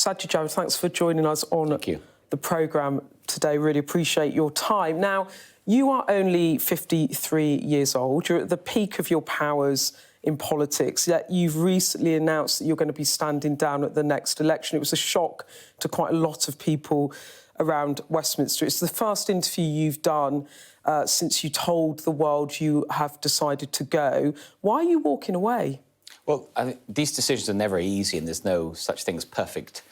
Sajid Javid, thanks for joining us on the programme today. Really appreciate your time. Now, you are only 53 years old. You're at the peak of your powers in politics, yet you've recently announced that you're going to be standing down at the next election. It was a shock to quite a lot of people around Westminster. It's the first interview you've done since you told the world you have decided to go. Why are you walking away? Well, I mean, these decisions are never easy, and there's no such thing as perfect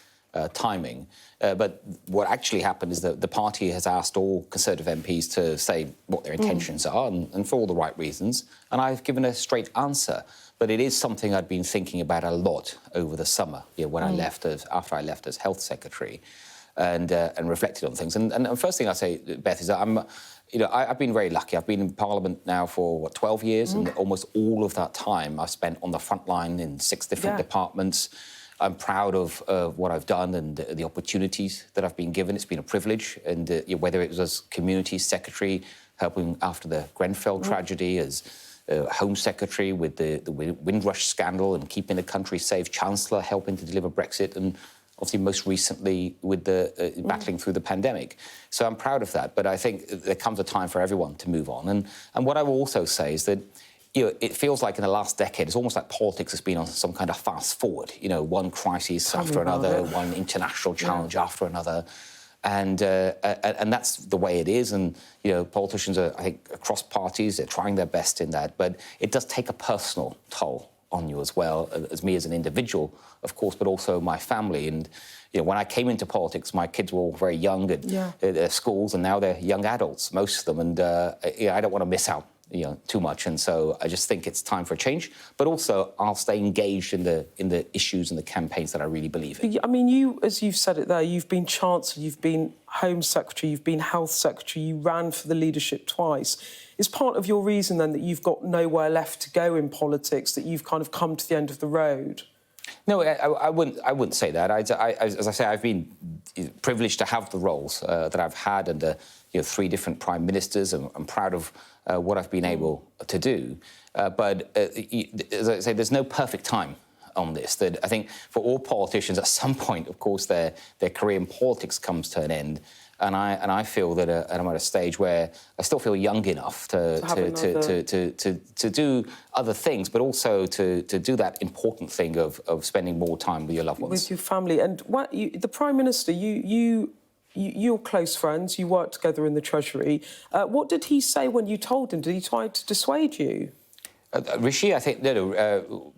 timing. But what actually happened is that the party has asked all Conservative MPs to say what their intentions are, and for all the right reasons. And I've given a straight answer. But it is something I'd been thinking about a lot over the summer, when I left after I left as Health Secretary, and reflected on things. And the first thing I say, Beth, is that I've been very lucky. I've been in Parliament now for, 12 years, and almost all of that time I've spent on the front line in 6 different departments. I'm proud of what I've done and the opportunities that I've been given. It's been a privilege, and whether it was as Community Secretary, helping after the Grenfell tragedy, as Home Secretary with the Windrush scandal and keeping the country safe, Chancellor helping to deliver Brexit, and obviously most recently with the battling through the pandemic. So I'm proud of that, but I think there comes a time for everyone to move on. And what I will also say is that it feels like in the last decade, it's almost like politics has been on some kind of fast forward. One crisis after another, one international challenge after another. And that's the way it is. And, politicians are, I think, across parties, they're trying their best in that. But it does take a personal toll on you as well, as me as an individual, of course, but also my family. And, when I came into politics, my kids were all very young at schools, and now they're young adults, most of them. And I don't want to miss out too much, and so I just think it's time for a change. But also, I'll stay engaged in the issues and the campaigns that I really believe in. I mean, you, as you've said it there, you've been Chancellor, you've been Home Secretary, you've been Health Secretary, you ran for the leadership twice. Is part of your reason then that you've got nowhere left to go in politics, that you've kind of come to the end of the road? No, I wouldn't say that. As I say, I've been privileged to have the roles that I've had under 3 different prime ministers. I'm proud of what I've been able to do. But as I say, there's no perfect time on this. That I think for all politicians, at some point, of course, their career in politics comes to an end. And I feel that I'm at a stage where I still feel young enough to do other things, but also to do that important thing of spending more time with your loved ones. With your family. And the Prime Minister, you're close friends, you work together in the Treasury. What did he say when you told him? Did he try to dissuade you? Rishi, I think,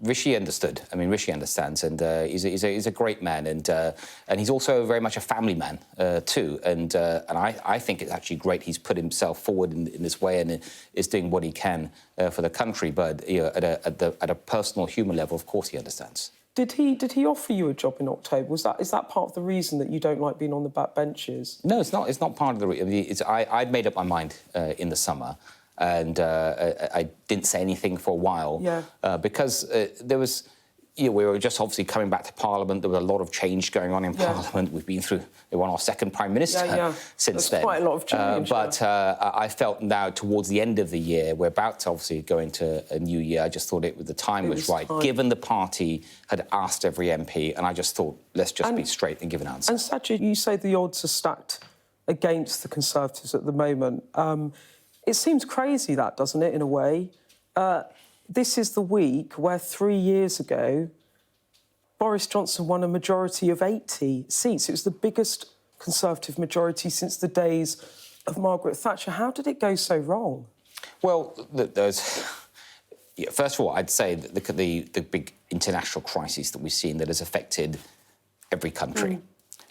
Rishi understood. I mean, Rishi understands, and he's a great man, and he's also very much a family man too. And I think it's actually great he's put himself forward in this way and is doing what he can for the country. But at a personal, human level, of course, he understands. Did he offer you a job in October? Is that part of the reason that you don't like being on the back benches? No, it's not. It's not part of the reason. I'd made up my mind in the summer. And I didn't say anything for a while because there was, we were just obviously coming back to Parliament. There was a lot of change going on in Parliament. We've been through our 2nd Prime Minister since then. Quite a lot of change. But I felt now towards the end of the year, we're about to obviously go into a new year. I just thought the time was right, given the party had asked every MP, and I just thought, let's just be straight and give an answer. And Sajid, you say the odds are stacked against the Conservatives at the moment. It seems crazy, that, doesn't it, in a way? This is the week where 3 years ago, Boris Johnson won a majority of 80 seats. It was the biggest Conservative majority since the days of Margaret Thatcher. How did it go so wrong? Well, first of all, I'd say that the big international crisis that we've seen that has affected every country.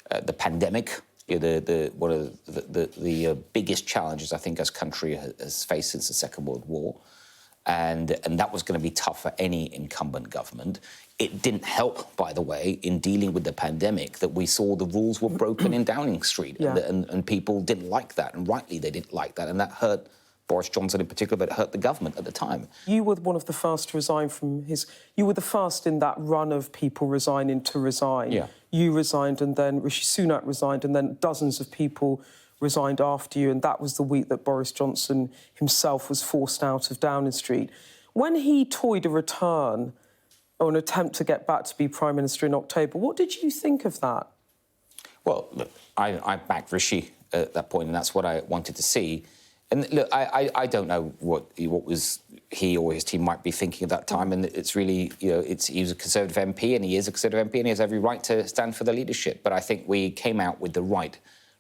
The pandemic, one of the biggest challenges I think as country has faced since the Second World War, and that was going to be tough for any incumbent government. It didn't help, by the way, in dealing with the pandemic that we saw the rules were broken in Downing Street, and people didn't like that, and rightly they didn't like that, and that hurt Boris Johnson in particular, but it hurt the government at the time. You were one of the first to resign from his... You were the first in that run of people resigning to resign. Yeah. You resigned, and then Rishi Sunak resigned, and then dozens of people resigned after you, and that was the week that Boris Johnson himself was forced out of Downing Street. When he toyed a return or an attempt to get back to be Prime Minister in October, what did you think of that? Well, look, I backed Rishi at that point, and that's what I wanted to see. And look, I don't know what was he or his team might be thinking at that time, and it's really, he was a Conservative MP, and he is a Conservative MP, and he has every right to stand for the leadership. But I think we came out with the right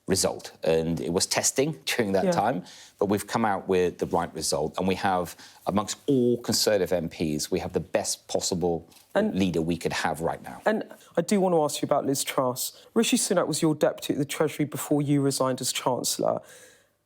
result, and it was testing during that time, but we've come out with the right result, and we have, amongst all Conservative MPs, we have the best possible leader we could have right now. And I do want to ask you about Liz Truss. Rishi Sunak was your deputy at the Treasury before you resigned as Chancellor.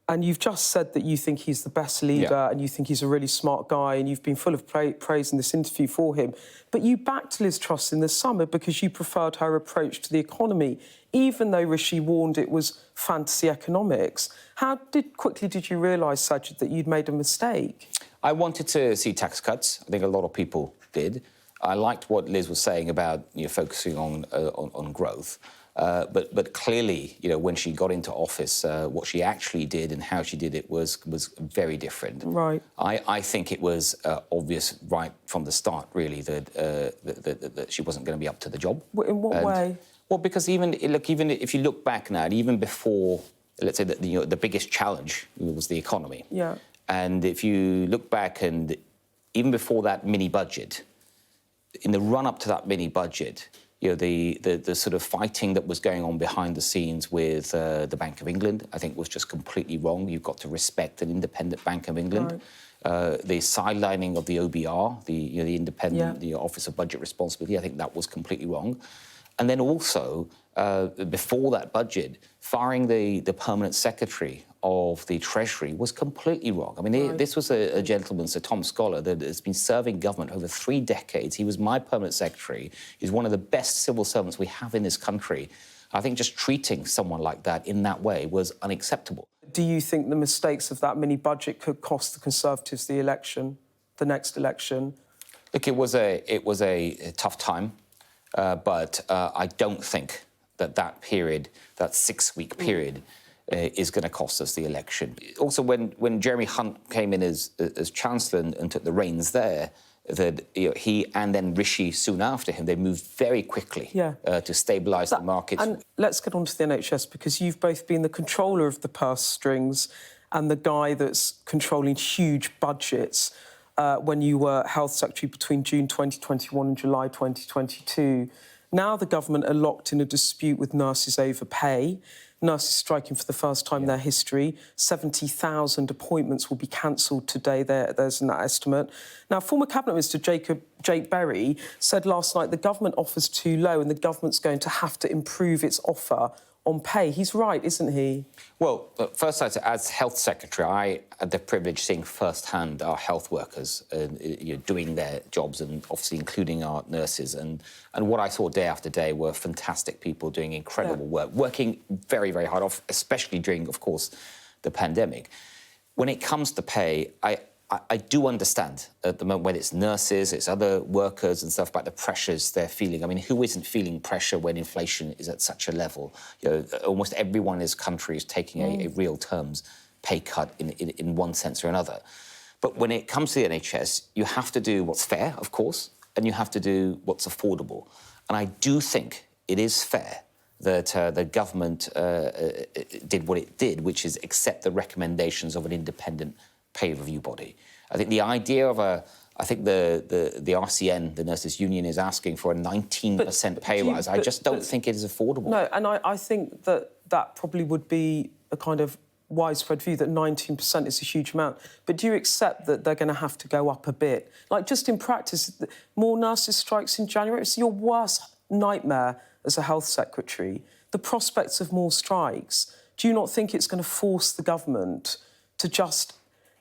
And you've just said that you think he's the best leader and you think he's a really smart guy, and you've been full of praise in this interview for him. But you backed Liz Truss in the summer because you preferred her approach to the economy, even though Rishi warned it was fantasy economics. How quickly did you realise, Sajid, that you'd made a mistake? I wanted to see tax cuts. I think a lot of people did. I liked what Liz was saying about focusing on growth. But clearly, when she got into office, what she actually did and how she did it was very different. Right. I think it was obvious right from the start, really, that she wasn't going to be up to the job. In what way? Well, because even if you look back now, and even before, let's say that the biggest challenge was the economy. Yeah. And if you look back, and even before that mini budget, in the run-up to that mini budget, the sort of fighting that was going on behind the scenes with the Bank of England, I think was just completely wrong. You've got to respect an independent Bank of England. Right. The sidelining of the OBR, the independent, the Office of Budget Responsibility, I think that was completely wrong. And then also, before that budget, firing the permanent secretary of the Treasury was completely wrong. I mean, this was a gentleman, Sir Tom Scholar, that has been serving government over 3 decades. He was my permanent secretary. He's one of the best civil servants we have in this country. I think just treating someone like that in that way was unacceptable. Do you think the mistakes of that mini budget could cost the Conservatives the election, the next election? Look, it was a tough time, but I don't think that period, that 6-week period, is going to cost us the election. Also, when Jeremy Hunt came in as Chancellor and took the reins there, that he and then Rishi soon after him, they moved very quickly to stabilise the markets. And let's get on to the NHS, because you've both been the controller of the purse strings and the guy that's controlling huge budgets when you were Health Secretary between June 2021 and July 2022. Now the government are locked in a dispute with nurses over pay. Nurses striking for the first time in their history. 70,000 appointments will be cancelled today, there's in that estimate. Now, former Cabinet Minister Jake Berry said last night the government offers too low and the government's going to have to improve its offer on pay. He's right, isn't he? Well, first, as Health Secretary, I had the privilege of seeing firsthand our health workers doing their jobs, and obviously including our nurses. And what I saw day after day were fantastic people doing incredible work, working very, very hard, especially during, of course, the pandemic. When it comes to pay, I do understand at the moment when it's nurses, it's other workers and stuff, about the pressures they're feeling. I mean, who isn't feeling pressure when inflation is at such a level? Almost everyone in this country is taking a real terms pay cut in one sense or another. But when it comes to the NHS, you have to do what's fair, of course, and you have to do what's affordable. And I do think it is fair that the government did what it did, which is accept the recommendations of an independent pay review body. I think the idea of the RCN, the Nurses Union, is asking for a 19% pay rise. I just don't think it is affordable. No, and I think that probably would be a kind of widespread view that 19% is a huge amount. But do you accept that they're going to have to go up a bit? Like, just in practice, more nurses strikes in January. It's your worst nightmare as a health secretary. The prospects of more strikes. Do you not think it's going to force the government to just...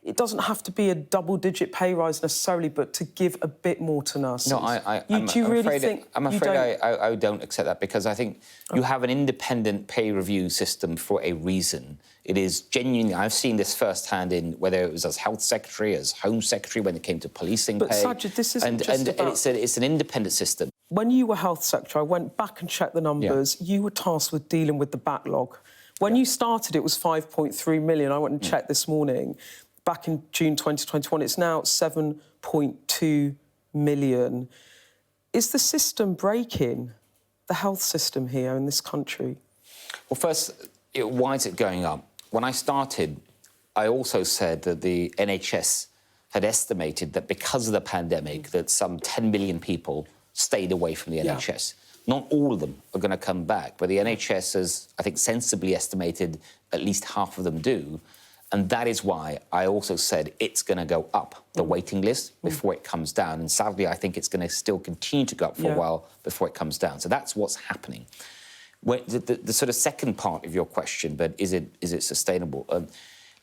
It doesn't have to be a double-digit pay rise necessarily, but to give a bit more to nurses. No, I'm afraid I don't accept that, because I think you have an independent pay review system for a reason. It is genuinely... I've seen this firsthand in whether it was as Health Secretary, as Home Secretary, when it came to policing pay. But Sajid, this isn't just about... It's an independent system. When you were Health Secretary, I went back and checked the numbers. You were tasked with dealing with the backlog. When you started, it was 5.3 million. I went and checked this morning. Back in June 2021, it's now 7.2 million. Is the system breaking, the health system here in this country? Well, first, why is it going up? When I started, I also said that the NHS had estimated that because of the pandemic, that some 10 million people stayed away from the NHS. Not all of them are going to come back, but the NHS has, I think, sensibly estimated at least half of them do. And that is why I also said it's going to go up, the waiting list, before it comes down. And sadly, I think it's going to still continue to go up for a while before it comes down. So that's what's happening. The sort of second part of your question, but is it sustainable?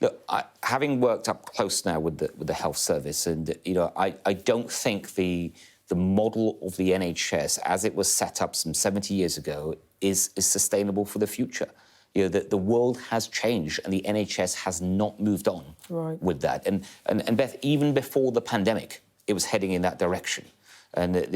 Look, having worked up close now with the health service, and I don't think the model of the NHS as it was set up some 70 years ago is sustainable for the future. The world has changed, and the NHS has not moved on with that. And Beth, even before the pandemic, it was heading in that direction. And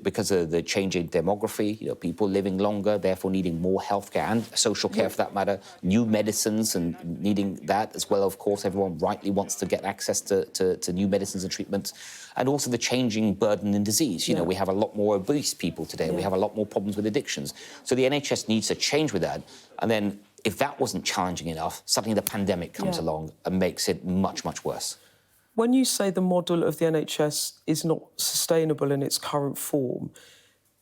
because of the changing demography, people living longer, therefore needing more healthcare and social care for that matter, new medicines and needing that as well. Of course, everyone rightly wants to get access to new medicines and treatments, and also the changing burden in disease. We have a lot more obese people today. We have a lot more problems with addictions. So the NHS needs to change with that. And then if that wasn't challenging enough, suddenly the pandemic comes along and makes it much, much worse. When you say the model of the NHS is not sustainable in its current form,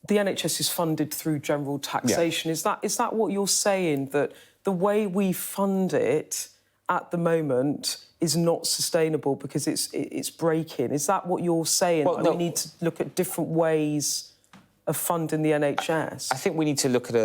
the NHS is funded through general taxation. Is that what you're saying, that the way we fund it at the moment is not sustainable because it's breaking? Is that what you're saying? Well, no. We need to look at different ways of funding the NHS? I think we need to look at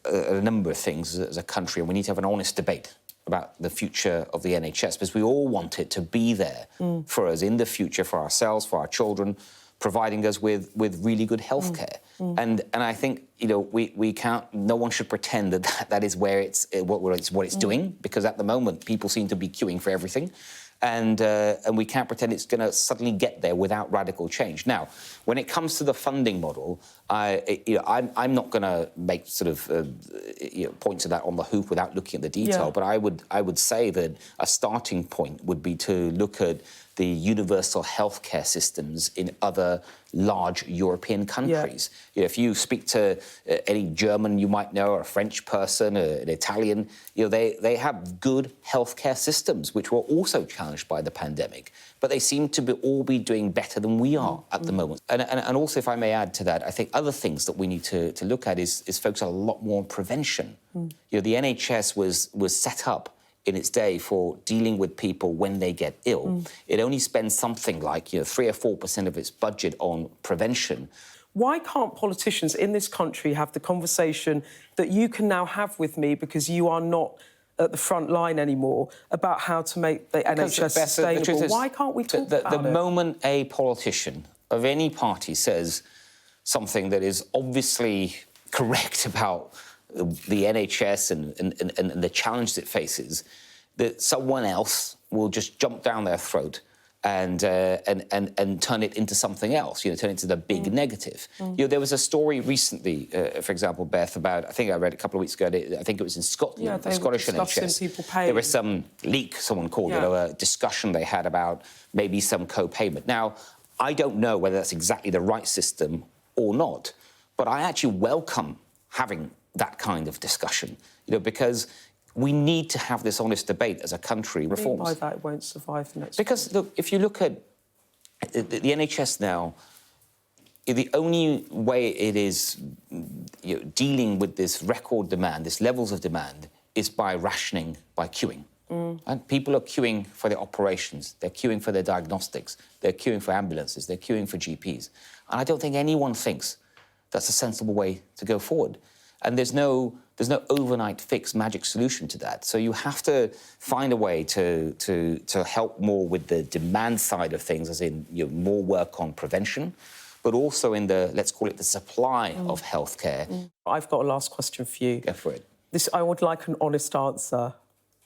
a number of things as a country, and we need to have an honest debate about the future of the NHS, because we all want it to be there for us in the future, for ourselves, for our children, providing us with really good healthcare. And I think we can't. No one should pretend that is where what it's doing, because at the moment people seem to be queuing for everything. And we can't pretend it's going to suddenly get there without radical change. Now, when it comes to the funding model, I'm not going to make sort of points of that on the hoof without looking at the detail. But I would say that a starting point would be to look at the universal healthcare systems in other large European countries. If you speak to any German you might know, or a French person, or an Italian, they have good healthcare systems, which were also challenged by the pandemic. But they seem to all be doing better than we are at the moment. And also, if I may add to that, I think other things that we need to look at is focus a lot more on prevention. The NHS was set up in its day for dealing with people when they get ill. It only spends something like 3 or 4% of its budget on prevention. Why can't politicians in this country have the conversation that you can now have with me, because you are not at the front line anymore, about how to make the NHS sustainable? Why can't we talk about it? The moment a politician of any party says something that is obviously correct about the NHS and the challenge it faces, that someone else will just jump down their throat and turn it into something else, turn it into the big negative. There was a story recently, for example, Beth, about, I think I read a couple of weeks ago, I think it was in Scotland, the Scottish NHS. There was some leak, someone called it, or a discussion they had about maybe some co-payment. Now, I don't know whether that's exactly the right system or not, but I actually welcome having that kind of discussion, because we need to have this honest debate as a country. Reforms. Why that won't survive the next? Because look, if you look at the NHS now, the only way it is dealing with this record demand, this levels of demand, is by rationing, by queuing. And people are queuing for their operations, they're queuing for their diagnostics, they're queuing for ambulances, they're queuing for GPs. And I don't think anyone thinks that's a sensible way to go forward. And there's no overnight fix, magic solution to that. So you have to find a way to help more with the demand side of things, as in more work on prevention, but also in the, let's call it, the supply of healthcare. I've got a last question for you. Go for it. I would like an honest answer.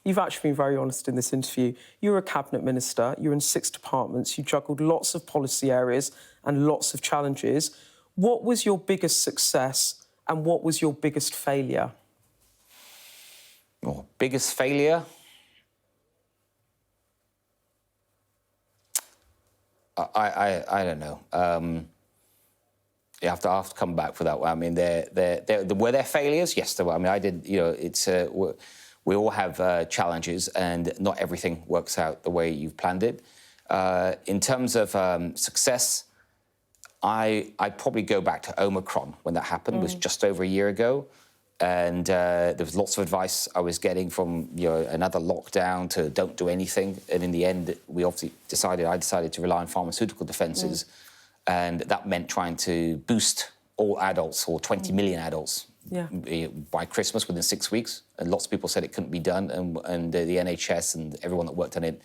You've actually been very honest in this interview. You're a cabinet minister, you're in 6 departments, you juggled lots of policy areas and lots of challenges. What was your biggest success and what was your biggest failure? Oh, biggest failure? I don't know. You have to come back for that one. I mean, were there failures? Yes, there were. I mean, I did. You know, it's we all have challenges, and not everything works out the way you've planned it. In terms of success, I'd probably go back to Omicron when that happened. It was just over a year ago, and there was lots of advice I was getting from another lockdown to don't do anything. And in the end, I decided to rely on pharmaceutical defences. And that meant trying to boost all adults, or 20 million adults, by Christmas within 6 weeks. And lots of people said it couldn't be done. And the NHS and everyone that worked on it,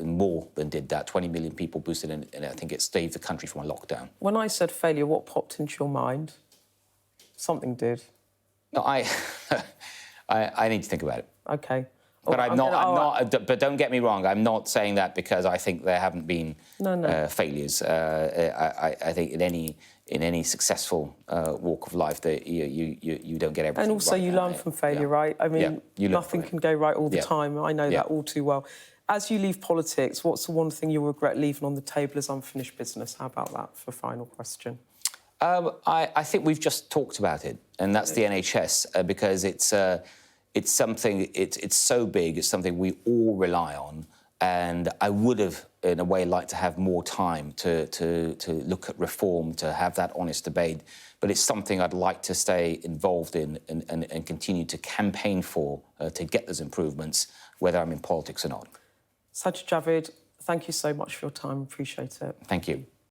more than did that. 20 million people boosted, and I think it saved the country from a lockdown. When I said failure, what popped into your mind? Something did. No, I need to think about it. OK. But I'm not. But don't get me wrong. I'm not saying that because I think there haven't been failures. I think in any successful walk of life, that you don't get everything. And also, you learn from failure, right? I mean, nothing can go right all the time. I know that all too well. As you leave politics, what's the one thing you'll regret leaving on the table as unfinished business? How about that for a final question? I think we've just talked about it, and that's the NHS, because it's something, it's so big, it's something we all rely on, and I would have, in a way, liked to have more time to look at reform, to have that honest debate, but it's something I'd like to stay involved in and continue to campaign for, to get those improvements, whether I'm in politics or not. Sajid Javid, thank you so much for your time. Appreciate it. Thank you.